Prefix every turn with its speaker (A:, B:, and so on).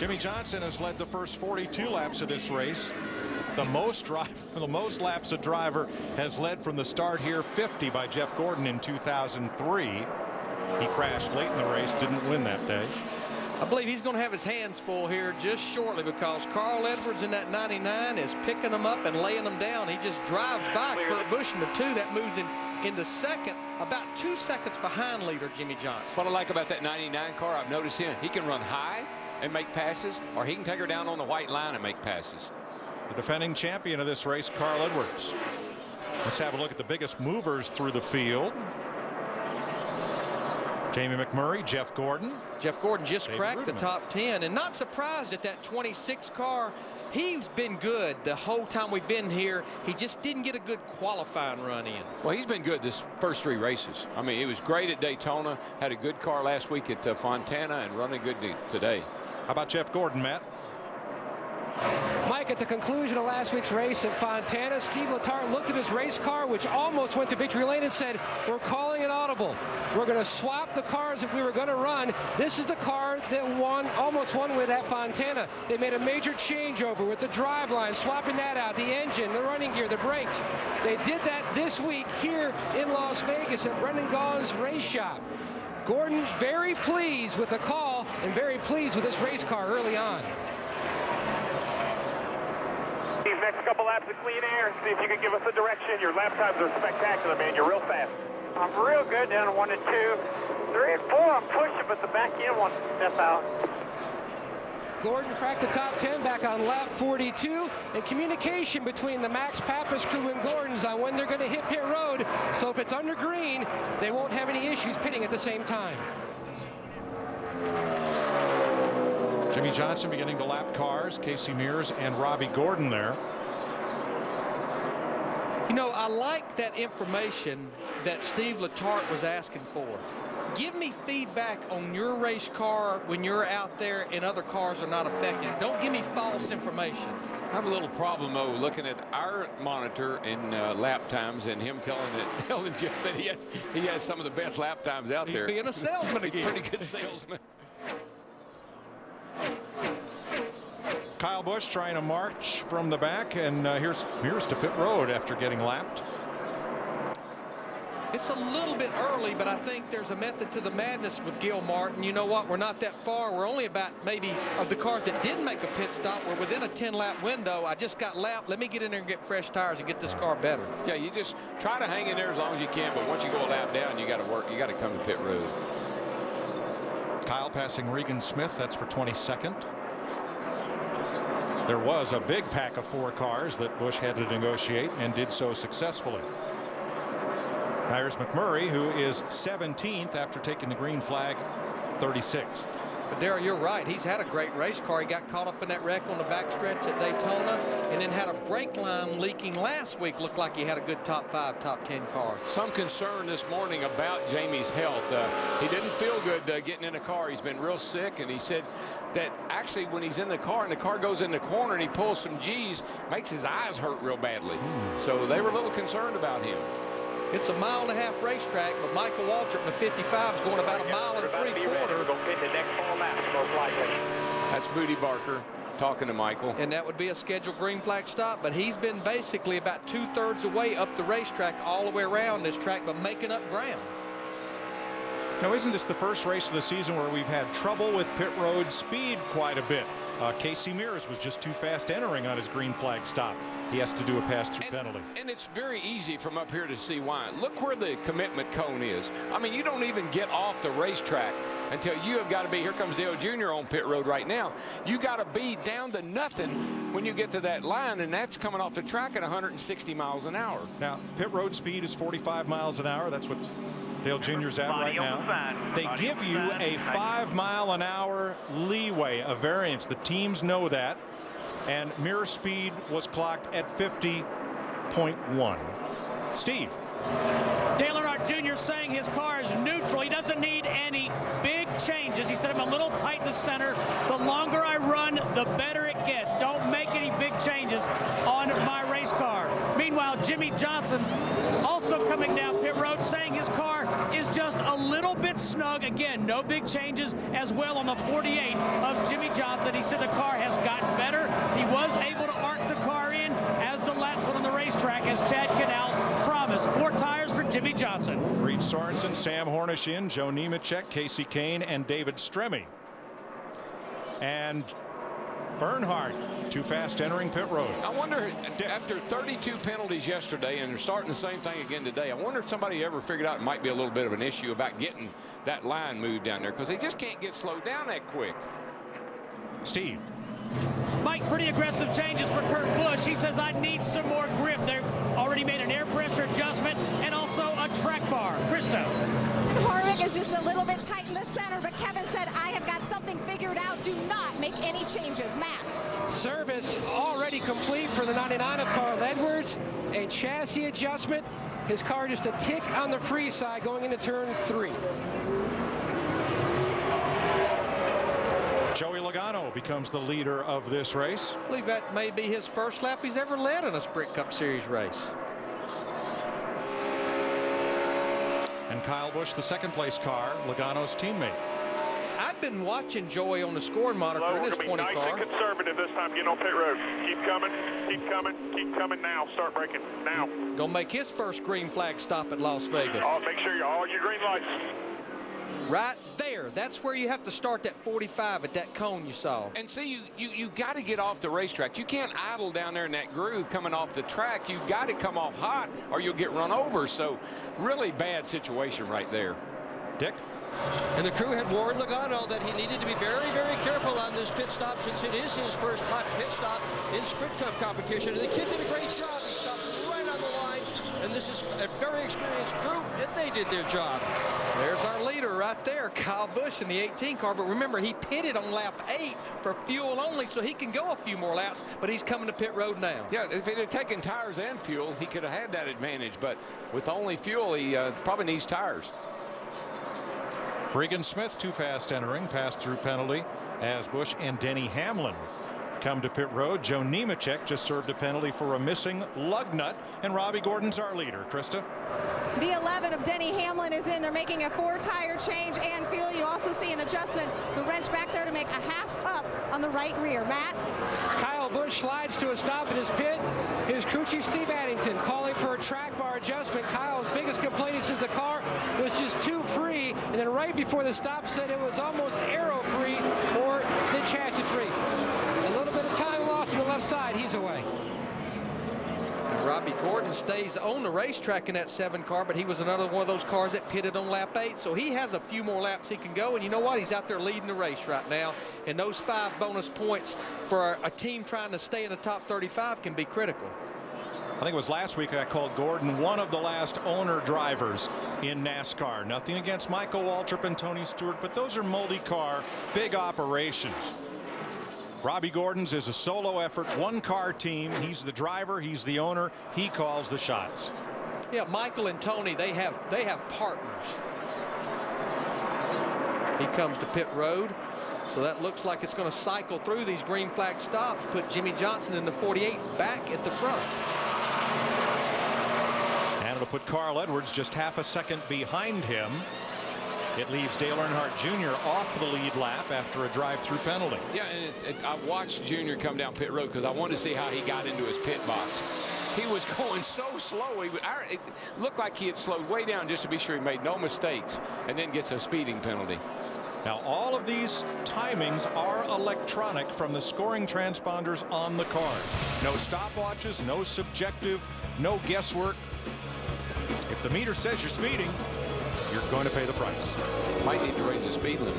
A: Jimmy Johnson has led the first 42 laps of this race. The most laps a driver has led from the start here, 50 by Jeff Gordon in 2003. He crashed late in the race, didn't win that day.
B: I believe he's going to have his hands full here just shortly, because Carl Edwards in that 99 is picking them up and laying them down. He just drives by Kurt Busch in the 2. That moves into second, about 2 seconds behind leader Jimmy Johnson.
C: What I like about that 99 car, I've noticed him, he can run high and make passes, or he can take her down on the white line and make passes.
A: The defending champion of this race, Carl Edwards. Let's have a look at the biggest movers through the field. Jamie McMurray, Jeff Gordon.
B: Jeff Gordon just cracked the top 10, and not surprised at that 26 car. He's been good the whole time we've been here. He just didn't get a good qualifying run in.
C: Well, he's been good this first 3 races. I mean, he was great at Daytona, had a good car last week at Fontana, and running good today.
A: How about Jeff Gordon, Matt?
D: Mike, at the conclusion of last week's race at Fontana, Steve Letarte looked at his race car, which almost went to victory lane, and said, we're calling it audible. We're going to swap the cars that we were going to run. This is the car that almost won with at Fontana. They made a major changeover with the driveline, swapping that out, the engine, the running gear, the brakes. They did that this week here in Las Vegas at Brendan Gaugh's race shop. Gordon very pleased with the call and very pleased with this race car early on.
E: These next couple laps of clean air, see if you can give us a direction. Your lap times are spectacular, man. You're real fast. I'm real good down to 1 and 2. 3 and 4, I'm pushing, but the back end wants to step out.
D: Gordon cracked the top 10 back on lap 42, and communication between the Max Pappas crew and Gordon's on when they're going to hit pit road. So if it's under green, they won't have any issues pitting at the same time.
A: Jimmy Johnson beginning to lap cars. Casey Mears and Robbie Gordon there.
B: You know, I like that information that Steve Letarte was asking for. Give me feedback on your race car when you're out there and other cars are not affected. Don't give me false information.
C: I have a little problem, though, looking at our monitor in lap times and him telling Jeff that he has some of the best lap times out there.
B: He's being a salesman again.
C: Pretty good salesman.
A: Kyle Busch trying to march from the back, and here's Mears to pit road after getting lapped.
B: It's a little bit early, but I think there's a method to the madness with Gil Martin. You know what? We're not that far. We're only about, maybe, of the cars that didn't make a pit stop, we're within a 10-lap window. I just got lapped. Let me get in there and get fresh tires and get this car better.
C: Yeah, you just try to hang in there as long as you can, but once you go a lap down, you got to work. You got to come to pit road.
A: Kyle passing Regan Smith. That's for 22nd. There was a big pack of 4 cars that Busch had to negotiate, and did so successfully. Now here's McMurray, who is 17th after taking the green flag, 36th.
B: But Darrell, you're right. He's had a great race car. He got caught up in that wreck on the backstretch at Daytona, and then had a brake line leaking last week. Looked like he had a good top 5, top 10 car.
C: Some concern this morning about Jamie's health. He didn't feel good getting in the car. He's been real sick, and he said that actually when he's in the car and the car goes in the corner and he pulls some G's, makes his eyes hurt real badly. So they were a little concerned about him.
B: It's a 1.5-mile racetrack, but Michael Waltrip in the 55 is going about 1.75 miles.
E: We're going to fit the next 4 laps, most likely.
C: That's Booty Barker talking to Michael.
B: And that would be a scheduled green flag stop, but he's been basically about 2/3 away up the racetrack all the way around this track, but making up ground.
A: Now, isn't this the first race of the season where we've had trouble with pit road speed quite a bit? Casey Mears was just too fast entering on his green flag stop. He has to do a pass-through penalty.
C: And it's very easy from up here to see why. Look where the commitment cone is. I mean, you don't even get off the racetrack until you have got to be, here comes Dale Jr. on pit road right now. You got to be down to nothing when you get to that line, and that's coming off the track at 160 miles an hour.
A: Now, pit road speed is 45 miles an hour. That's what Dale Jr.'s at right now. They give you a 5-mile-an-hour leeway, a variance. The teams know that. And mirror speed was clocked at 50.1. Steve.
F: Dale Earnhardt Jr. saying his car is neutral. He doesn't need any big changes. He said, I'm a little tight in the center. The longer I run, the better it gets. Don't make any big changes on my race car. Meanwhile, Jimmie Johnson also coming down pit road saying his car is just a little bit snug. Again, no big changes as well on the 48 of Jimmie Johnson. He said the car has gotten better. He was able to arc the car in as the laps went on the racetrack, as Chad Canals promised. 4 tires for Jimmie Johnson.
A: Reed Sorensen, Sam Hornish in, Joe Nemechek, Casey Kane, and David Stremme. And Earnhardt too fast entering pit road.
C: I wonder, after 32 penalties yesterday, and they're starting the same thing again today, I wonder if somebody ever figured out it might be a little bit of an issue about getting that line moved down there, because they just can't get slowed down that quick.
A: Steve.
F: Mike, pretty aggressive changes for Kurt Busch. He says, I need some more grip. They've already made an air pressure adjustment and also a track bar. Christo.
G: Harvick is just a little bit tight in the center, but Kevin said, I have got something figured out. Do not make any changes. Matt.
D: Service already complete for the 99 of Carl Edwards. A chassis adjustment. His car just a tick on the free side going into turn 3.
A: Joey Logano becomes the leader of this race.
B: I believe that may be his first lap he's ever led in a Sprint Cup Series race.
A: And Kyle Busch, the second place car, Logano's teammate.
B: I've been watching Joey on the scoring monitor in his 20
E: nice
B: car.
E: and conservative this time, getting on pit road. Keep coming, keep coming, keep coming now. Start braking now.
B: Gonna make his first green flag stop at Las Vegas.
E: Oh, make sure you're all your green lights.
B: Right there. That's where you have to start that 45 at that cone you saw.
C: And see, you got to get off the racetrack. You can't idle down there in that groove coming off the track. You got to come off hot or you'll get run over. So really bad situation right there.
A: Dick.
H: And the crew had warned Logano that he needed to be very, very careful on this pit stop, since it is his first hot pit stop in Sprint Cup competition. And the kid did a great job. He stopped right on the line. And this is a very experienced crew, and they did their job.
B: There's our leader right there, Kyle Busch in the 18 car. But remember, he pitted on lap 8 for fuel only, so he can go a few more laps, but he's coming to pit road now.
C: Yeah, if it had taken tires and fuel, he could have had that advantage. But with only fuel, he probably needs tires.
A: Regan Smith too fast entering, pass through penalty as Busch and Denny Hamlin come to pit road. Joe Nemechek just served a penalty for a missing lug nut, and Robbie Gordon's our leader. Krista.
G: The 11 of Denny Hamlin is in. They're making a 4-tire change and fuel. You also see an adjustment, the wrench back there to make a half up on the right rear. Matt.
D: Kyle Busch slides to a stop in his pit. His crew chief Steve Addington calling for a track bar adjustment. Kyle's biggest complaint, he says the car was just too free, and then right before the stop said it was almost aero free or the chassis free. A little bit of time lost on the left side. He's away.
B: Robbie Gordon stays on the racetrack in that 7 car, but he was another one of those cars that pitted on lap 8, so he has a few more laps he can go. And you know what? He's out there leading the race right now, and those 5 bonus points for a team trying to stay in the top 35 can be critical.
A: I think it was last week I called Gordon one of the last owner drivers in NASCAR. Nothing against Michael Waltrip and Tony Stewart, but those are multi-car, big operations. Robbie Gordon's is a solo effort, 1-car team. He's the driver, he's the owner, he calls the shots.
B: Yeah, Michael and Tony, they have partners. He comes to pit road, so that looks like it's going to cycle through these green flag stops, put Jimmie Johnson in the 48 back at the front.
A: And it'll put Carl Edwards just half a second behind him. It leaves Dale Earnhardt Jr. off the lead lap after a drive-through penalty.
C: Yeah, and I watched Junior come down pit road because I wanted to see how he got into his pit box. He was going so slow. It looked like he had slowed way down just to be sure he made no mistakes, and then gets a speeding penalty.
A: Now, all of these timings are electronic from the scoring transponders on the cars. No stopwatches, no subjective, no guesswork. If the meter says you're speeding, you're going to pay the price.
C: Might need to raise the speed limit.